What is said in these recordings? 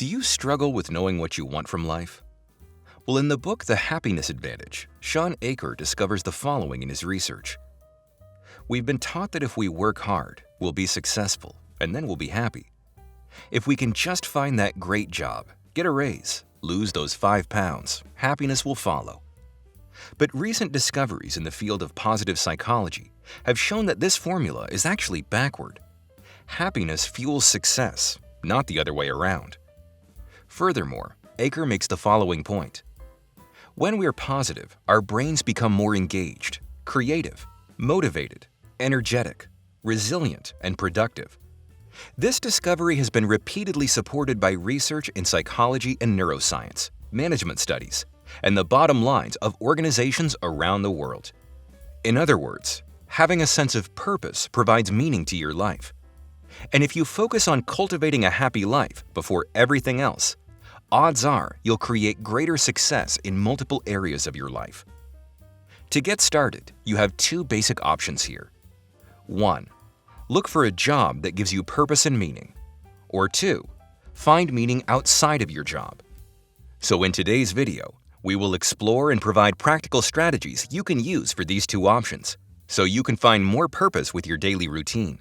Do you struggle with knowing what you want from life? Well, in the book The Happiness Advantage, Shawn Achor discovers the following in his research. We've been taught that if we work hard, we'll be successful, and then we'll be happy. If we can just find that great job, get a raise, lose those 5 pounds, happiness will follow. But recent discoveries in the field of positive psychology have shown that this formula is actually backward. Happiness fuels success, not the other way around. Furthermore, Achor makes the following point. When we're positive, our brains become more engaged, creative, motivated, energetic, resilient, and productive. This discovery has been repeatedly supported by research in psychology and neuroscience, management studies, and the bottom lines of organizations around the world. In other words, having a sense of purpose provides meaning to your life. And if you focus on cultivating a happy life before everything else, odds are you'll create greater success in multiple areas of your life. To get started, you have 2 basic options here. 1. Look for a job that gives you purpose and meaning. Or 2. Find meaning outside of your job. So in today's video, we will explore and provide practical strategies you can use for these 2 options, so you can find more purpose with your daily routine.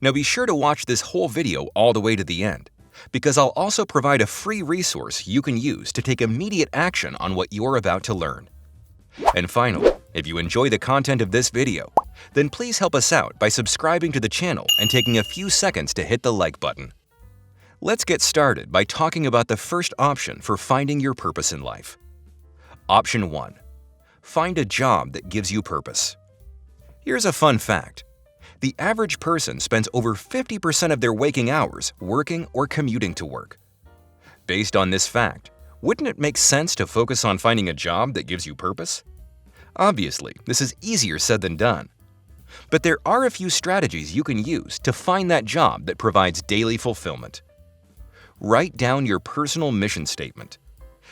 Now be sure to watch this whole video all the way to the end, because I'll also provide a free resource you can use to take immediate action on what you're about to learn. And finally, if you enjoy the content of this video, then please help us out by subscribing to the channel and taking a few seconds to hit the like button. Let's get started by talking about the first option for finding your purpose in life. Option 1. Find a job that gives you purpose. Here's a fun fact. The average person spends over 50% of their waking hours working or commuting to work. Based on this fact, wouldn't it make sense to focus on finding a job that gives you purpose? Obviously, this is easier said than done. But there are a few strategies you can use to find that job that provides daily fulfillment. Write down your personal mission statement.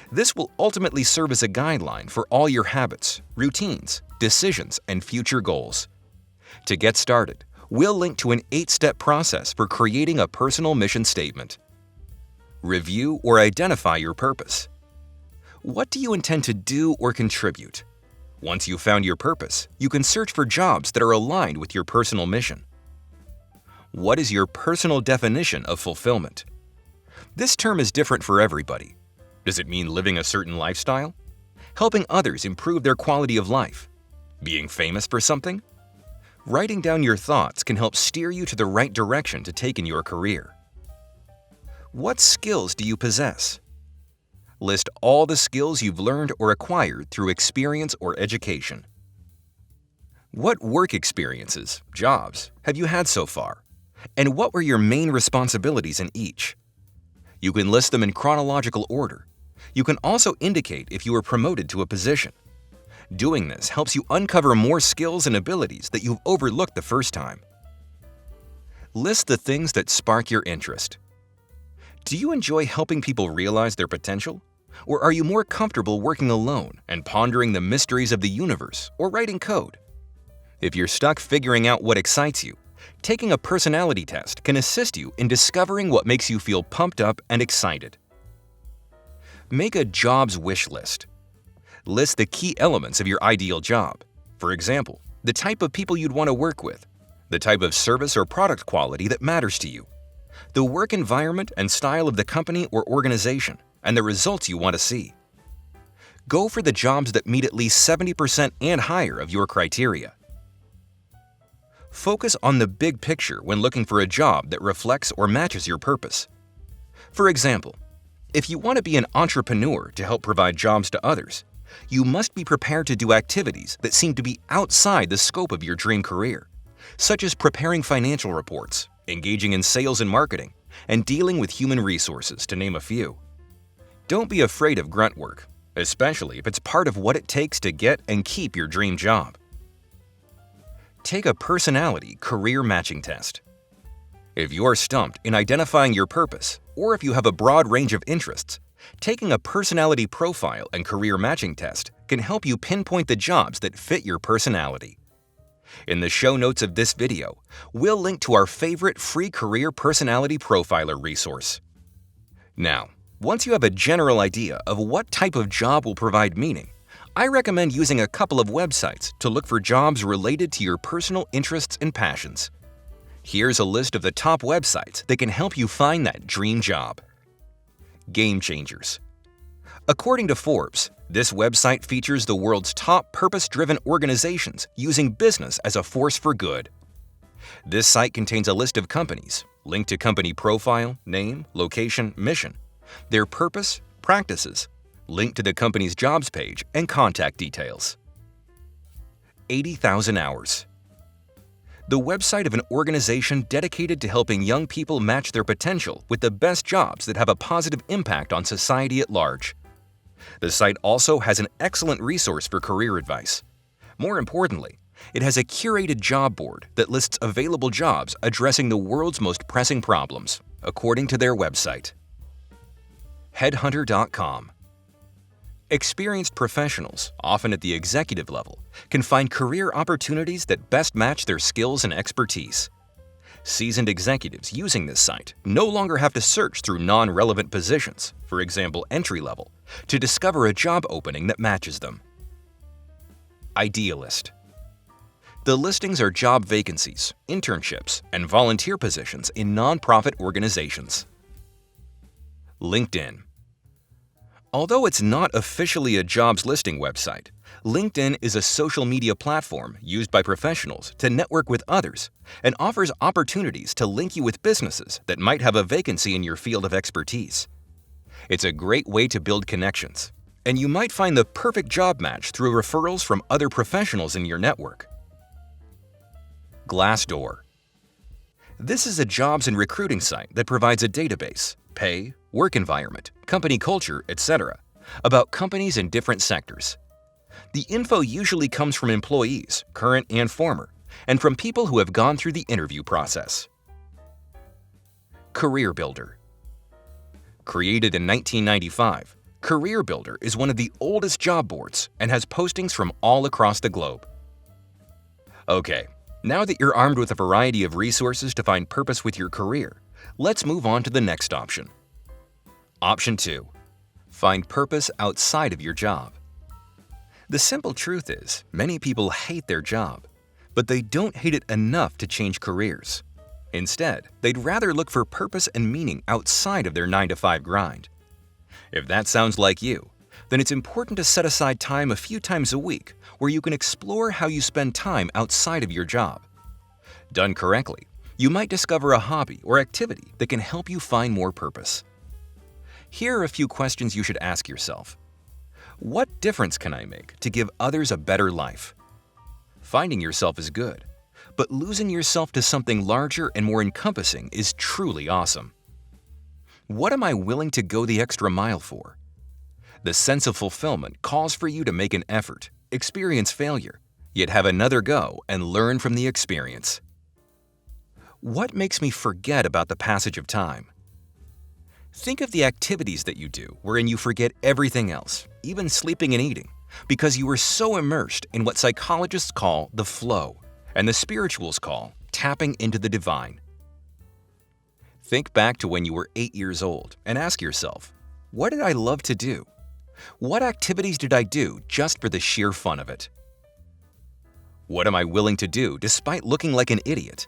This will ultimately serve as a guideline for all your habits, routines, decisions, and future goals. To get started, we'll link to an 8-step process for creating a personal mission statement. Review or identify your purpose. What do you intend to do or contribute? Once you've found your purpose, you can search for jobs that are aligned with your personal mission. What is your personal definition of fulfillment? This term is different for everybody. Does it mean living a certain lifestyle? Helping others improve their quality of life? Being famous for something? Writing down your thoughts can help steer you to the right direction to take in your career. What skills do you possess? List all the skills you've learned or acquired through experience or education. What work experiences, jobs, have you had so far? And what were your main responsibilities in each? You can list them in chronological order. You can also indicate if you were promoted to a position. Doing this helps you uncover more skills and abilities that you've overlooked the first time. List the things that spark your interest. Do you enjoy helping people realize their potential? Or are you more comfortable working alone and pondering the mysteries of the universe or writing code? If you're stuck figuring out what excites you, taking a personality test can assist you in discovering what makes you feel pumped up and excited. Make a jobs wish list. List the key elements of your ideal job. For example, the type of people you'd want to work with, the type of service or product quality that matters to you, the work environment and style of the company or organization, and the results you want to see. Go for the jobs that meet at least 70% and higher of your criteria. Focus on the big picture when looking for a job that reflects or matches your purpose. For example, if you want to be an entrepreneur to help provide jobs to others, you must be prepared to do activities that seem to be outside the scope of your dream career, such as preparing financial reports, engaging in sales and marketing, and dealing with human resources, to name a few. Don't be afraid of grunt work, especially if it's part of what it takes to get and keep your dream job. Take a personality career matching test. If you're stumped in identifying your purpose, or if you have a broad range of interests, taking a personality profile and career matching test can help you pinpoint the jobs that fit your personality. In the show notes of this video, we'll link to our favorite free career personality profiler resource. Now, once you have a general idea of what type of job will provide meaning, I recommend using a couple of websites to look for jobs related to your personal interests and passions. Here's a list of the top websites that can help you find that dream job. Game Changers. According to Forbes, this website features the world's top purpose-driven organizations using business as a force for good. This site contains a list of companies, link to company profile, name, location, mission, their purpose, practices, link to the company's jobs page, and contact details. 80,000 Hours. The website of an organization dedicated to helping young people match their potential with the best jobs that have a positive impact on society at large. The site also has an excellent resource for career advice. More importantly, it has a curated job board that lists available jobs addressing the world's most pressing problems, according to their website. Headhunter.com. Experienced professionals, often at the executive level, can find career opportunities that best match their skills and expertise. Seasoned executives using this site no longer have to search through non-relevant positions, for example entry-level, to discover a job opening that matches them. Idealist. The listings are job vacancies, internships, and volunteer positions in nonprofit organizations. LinkedIn. Although it's not officially a jobs listing website, LinkedIn is a social media platform used by professionals to network with others and offers opportunities to link you with businesses that might have a vacancy in your field of expertise. It's a great way to build connections, and you might find the perfect job match through referrals from other professionals in your network. Glassdoor. This is a jobs and recruiting site that provides a database, pay, work environment, company culture, etc., about companies in different sectors. The info usually comes from employees, current and former, and from people who have gone through the interview process. Career Builder. Created in 1995, Career Builder is one of the oldest job boards and has postings from all across the globe. Okay, now that you're armed with a variety of resources to find purpose with your career, let's move on to the next option. Option 2. Find purpose outside of your job. The simple truth is, many people hate their job, but they don't hate it enough to change careers. Instead, they'd rather look for purpose and meaning outside of their 9-to-5 grind. If that sounds like you, then it's important to set aside time a few times a week where you can explore how you spend time outside of your job. Done correctly, you might discover a hobby or activity that can help you find more purpose. Here are a few questions you should ask yourself. What difference can I make to give others a better life? Finding yourself is good, but losing yourself to something larger and more encompassing is truly awesome. What am I willing to go the extra mile for? The sense of fulfillment calls for you to make an effort, experience failure, yet have another go and learn from the experience. What makes me forget about the passage of time? Think of the activities that you do wherein you forget everything else, even sleeping and eating, because you were so immersed in what psychologists call the flow and the spirituals call tapping into the divine. Think back to when you were 8 years old and ask yourself, what did I love to do? What activities did I do just for the sheer fun of it? What am I willing to do despite looking like an idiot?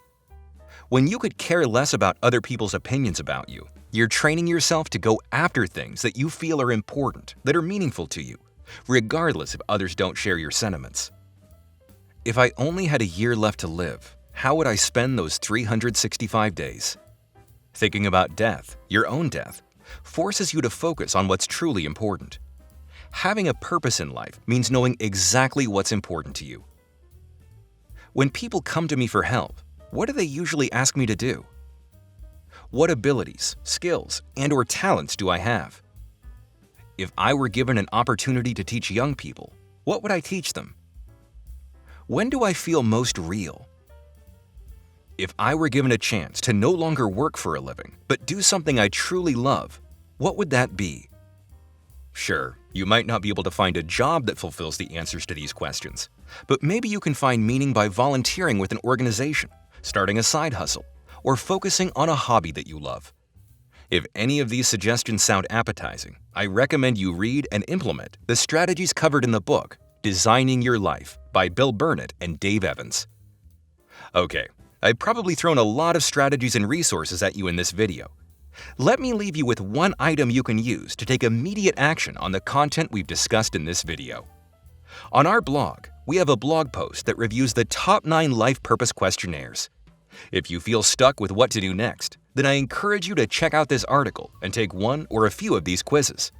When you could care less about other people's opinions about you, you're training yourself to go after things that you feel are important, that are meaningful to you, regardless if others don't share your sentiments. If I only had a year left to live, how would I spend those 365 days? Thinking about death, your own death, forces you to focus on what's truly important. Having a purpose in life means knowing exactly what's important to you. When people come to me for help, what do they usually ask me to do? What abilities, skills, and/or talents do I have? If I were given an opportunity to teach young people, what would I teach them? When do I feel most real? If I were given a chance to no longer work for a living, but do something I truly love, what would that be? Sure, you might not be able to find a job that fulfills the answers to these questions, but maybe you can find meaning by volunteering with an organization, starting a side hustle, or focusing on a hobby that you love. If any of these suggestions sound appetizing, I recommend you read and implement the strategies covered in the book, Designing Your Life by Bill Burnett and Dave Evans. Okay, I've probably thrown a lot of strategies and resources at you in this video. Let me leave you with one item you can use to take immediate action on the content we've discussed in this video. On our blog, we have a blog post that reviews the top 9 life purpose questionnaires. If you feel stuck with what to do next, then I encourage you to check out this article and take one or a few of these quizzes.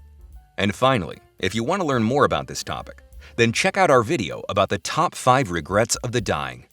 And finally, if you want to learn more about this topic, then check out our video about the top 5 regrets of the dying.